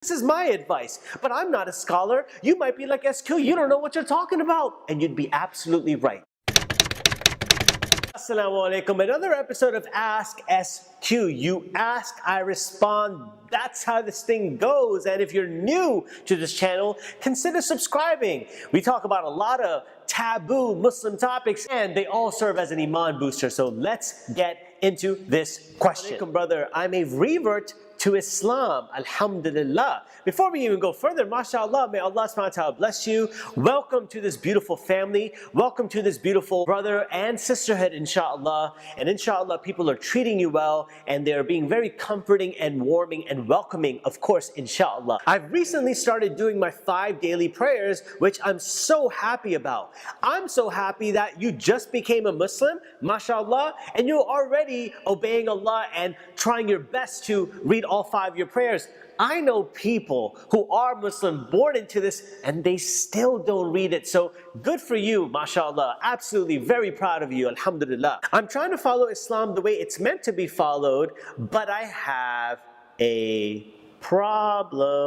This is my advice, but I'm not a scholar. You might be like SQ, you don't know what you're talking about. And you'd be absolutely right. Assalamu alaikum, another episode of Ask SQ. You ask, I respond. That's how this thing goes. And if you're new to this channel, consider subscribing. We talk about a lot of taboo Muslim topics and they all serve as an iman booster. So let's get into this question. Alaikum, brother, I'm a revert to Islam, alhamdulillah. Before we even go further, mashallah, may Allah subhanahu wa ta'ala bless you. Welcome to this beautiful family. Welcome to this beautiful brother and sisterhood, inshaAllah. And inshaAllah, people are treating you well and they're being very comforting and warming and welcoming, of course, inshaAllah. I've recently started doing my 5 daily prayers, which I'm so happy about. I'm so happy that you just became a Muslim, mashallah, and you're already obeying Allah and trying your best to read all 5 of your prayers. I know people who are Muslim born into this and they still don't read it. So good for you, mashallah. Absolutely very proud of you, alhamdulillah. I'm trying to follow Islam the way it's meant to be followed, but I have a problem.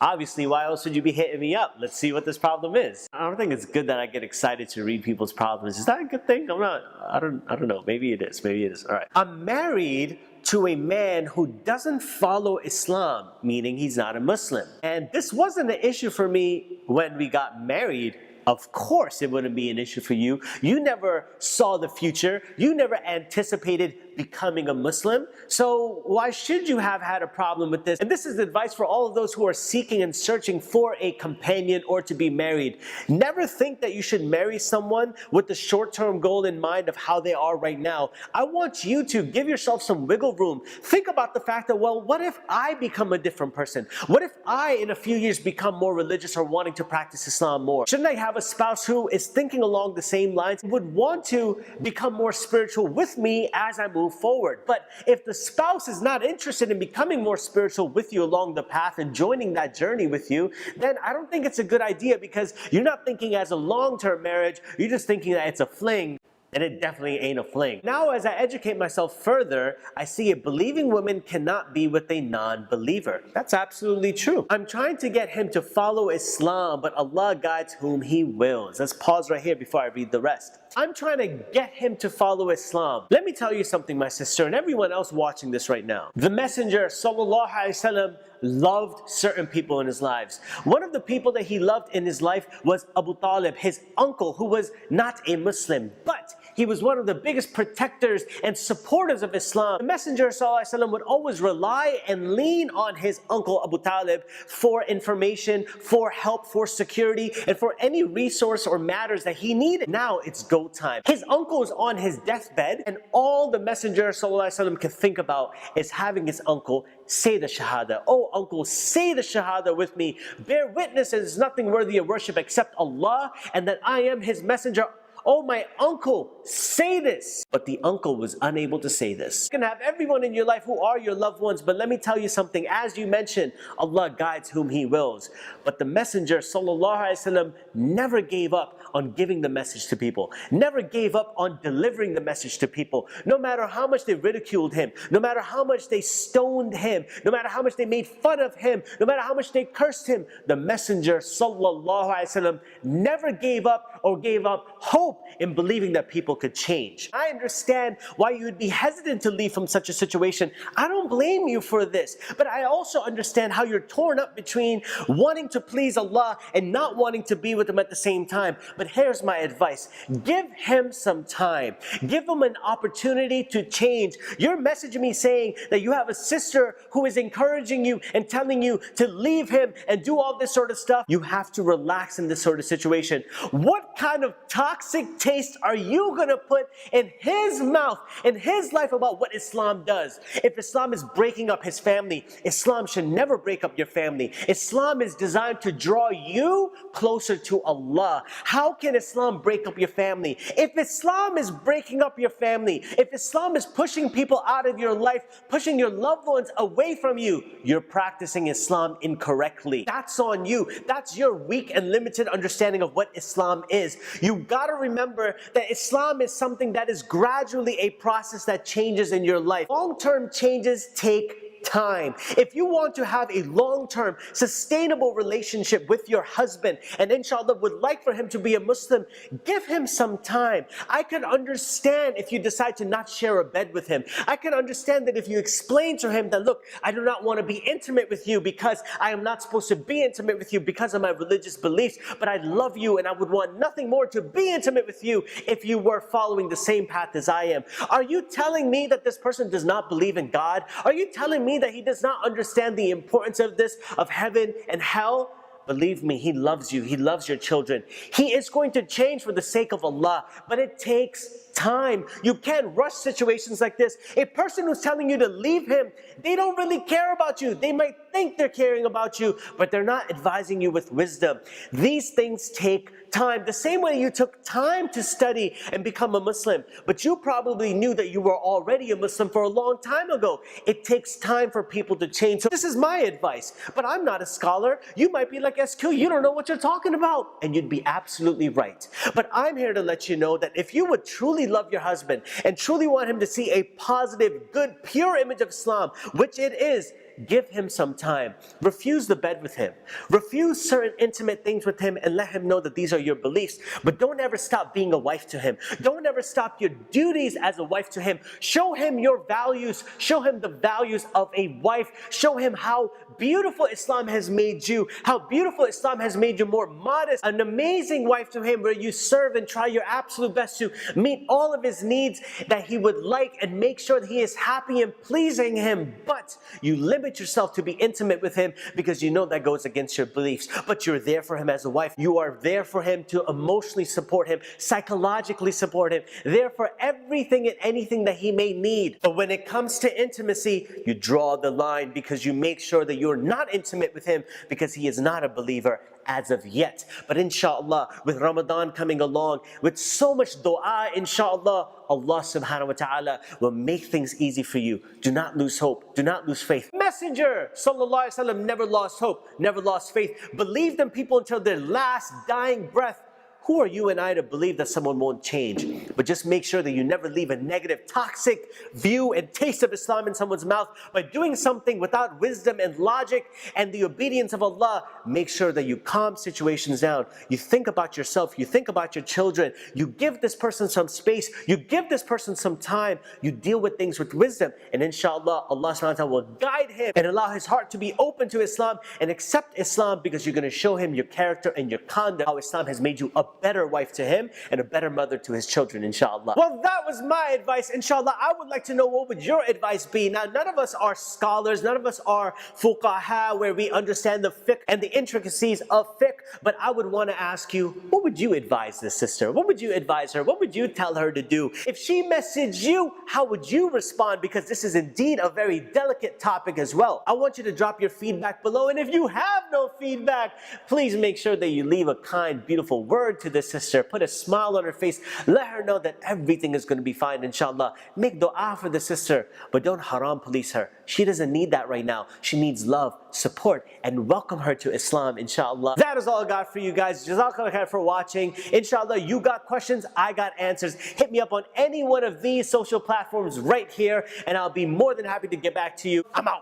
Obviously, why else would you be hitting me up? Let's see what this problem is. I don't think it's good that I get excited to read people's problems. Is that a good thing? I don't know. Maybe it is. Maybe it is. All right. I'm married to a man who doesn't follow Islam, meaning he's not a Muslim. And this wasn't an issue for me when we got married. Of course it wouldn't be an issue for you. You never saw the future. You never anticipated becoming a Muslim. So why should you have had a problem with this? And this is advice for all of those who are seeking and searching for a companion or to be married. Never think that you should marry someone with the short-term goal in mind of how they are right now. I want you to give yourself some wiggle room. Think about the fact that, well, what if I become a different person? What if I, in a few years, become more religious or wanting to practice Islam more? Shouldn't I have a spouse who is thinking along the same lines, would want to become more spiritual with me as I move forward? But if the spouse is not interested in becoming more spiritual with you along the path and joining that journey with you, then I don't think it's a good idea, because you're not thinking as a long-term marriage, you're just thinking that it's a fling. And it definitely ain't a fling. Now, as I educate myself further, I see a believing woman cannot be with a non-believer. That's absolutely true. I'm trying to get him to follow Islam, but Allah guides whom He wills. Let's pause right here before I read the rest. I'm trying to get him to follow Islam. Let me tell you something, my sister, and everyone else watching this right now. The Messenger, sallallahu alaihi wasallam, loved certain people in his lives. One of the people that he loved in his life was Abu Talib, his uncle, who was not a Muslim, but he was one of the biggest protectors and supporters of Islam. The Messenger ﷺ would always rely and lean on his uncle Abu Talib for information, for help, for security, and for any resource or matters that he needed. Now it's go time. His uncle is on his deathbed, and all the Messenger ﷺ could think about is having his uncle say the Shahada. Oh, uncle, say the Shahada with me. Bear witness that there's nothing worthy of worship except Allah, and that I am His messenger. Oh, my uncle, say this. But the uncle was unable to say this. You can have everyone in your life who are your loved ones, but let me tell you something. As you mentioned, Allah guides whom He wills. But the Messenger, sallallahu alaihi wasallam, never gave up on giving the message to people. Never gave up on delivering the message to people. No matter how much they ridiculed him, no matter how much they stoned him, no matter how much they made fun of him, no matter how much they cursed him, the Messenger, sallallahu alaihi wasallam, never gave up or gave up hope in believing that people could change. I understand why you would be hesitant to leave from such a situation. I don't blame you for this, but I also understand how you're torn up between wanting to please Allah and not wanting to be with Him at the same time. But here's my advice. Give him some time. Give him an opportunity to change. You're messaging me saying that you have a sister who is encouraging you and telling you to leave him and do all this sort of stuff. You have to relax in this sort of situation. What kind of toxic taste are you going to put in his mouth, in his life, about what Islam does? If Islam is breaking up his family, Islam should never break up your family. Islam is designed to draw you closer to Allah. How can Islam break up your family? If Islam is breaking up your family, if Islam is pushing people out of your life, pushing your loved ones away from you, you're practicing Islam incorrectly. That's on you. That's your weak and limited understanding of what Islam is. You gotta remember that Islam is something that is gradually a process that changes in your life. Long-term changes take time. If you want to have a long-term, sustainable relationship with your husband, and inshallah would like for him to be a Muslim, give him some time. I can understand if you decide to not share a bed with him. I can understand that if you explain to him that, look, I do not want to be intimate with you because I am not supposed to be intimate with you because of my religious beliefs, but I love you and I would want nothing more to be intimate with you if you were following the same path as I am. Are you telling me that this person does not believe in God? Are you telling me that he does not understand the importance of this, of heaven and hell? Believe me, he loves you. He loves your children. He is going to change for the sake of Allah, but it takes time. You can't rush situations like this. A person who's telling you to leave him, they don't really care about you. They might think they're caring about you, but they're not advising you with wisdom. These things take time. The same way you took time to study and become a Muslim, but you probably knew that you were already a Muslim for a long time ago. It takes time for people to change. So this is my advice, but I'm not a scholar. You might be like SQ, you don't know what you're talking about, and you'd be absolutely right. But I'm here to let you know that if you would truly love your husband and truly want him to see a positive, good, pure image of Islam, which it is, give him some time. Refuse the bed with him. Refuse certain intimate things with him and let him know that these are your beliefs. But don't ever stop being a wife to him. Don't ever stop your duties as a wife to him. Show him your values. Show him the values of a wife. Show him how beautiful Islam has made you. How beautiful Islam has made you more modest. An amazing wife to him where you serve and try your absolute best to meet all of his needs that he would like and make sure that he is happy and pleasing him. But you limit yourself to be intimate with him because you know that goes against your beliefs. But you're there for him as a wife. You are there for him to emotionally support him, psychologically support him, there for everything and anything that he may need. But when it comes to intimacy, you draw the line because you make sure that you're not intimate with him because he is not a believer as of yet. But inshaAllah, with Ramadan coming along, with so much dua, inshaAllah, Allah subhanahu wa ta'ala will make things easy for you. Do not lose hope. Do not lose faith. Messenger sallallahu alaihi wasallam never lost hope, never lost faith. Believed in people until their last dying breath. Who are you and I to believe that someone won't change? But just make sure that you never leave a negative, toxic view and taste of Islam in someone's mouth by doing something without wisdom and logic and the obedience of Allah. Make sure that you calm situations down. You think about yourself. You think about your children. You give this person some space. You give this person some time. You deal with things with wisdom. And inshallah, Allah subhanahu wa ta'ala will guide him and allow his heart to be open to Islam and accept Islam because you're going to show him your character and your conduct, how Islam has made you a better wife to him and a better mother to his children, inshallah. Well, that was my advice, inshallah. I would like to know, what would your advice be? Now, none of us are scholars, none of us are fuqaha where we understand the fiqh and the intricacies of fiqh, but I would want to ask you, what would you advise this sister? What would you advise her? What would you tell her to do? If she messaged you, how would you respond? Because this is indeed a very delicate topic as well. I want you to drop your feedback below, and if you have no feedback, please make sure that you leave a kind, beautiful word to this sister. Put a smile on her face. Let her know that everything is going to be fine, inshallah. Make dua for the sister, but don't haram police her. She doesn't need that right now. She needs love, support, and welcome her to Islam, inshallah. That is all I got for you guys. Jazakallah khair for watching. Inshallah, you got questions, I got answers. Hit me up on any one of these social platforms right here, and I'll be more than happy to get back to you. I'm out.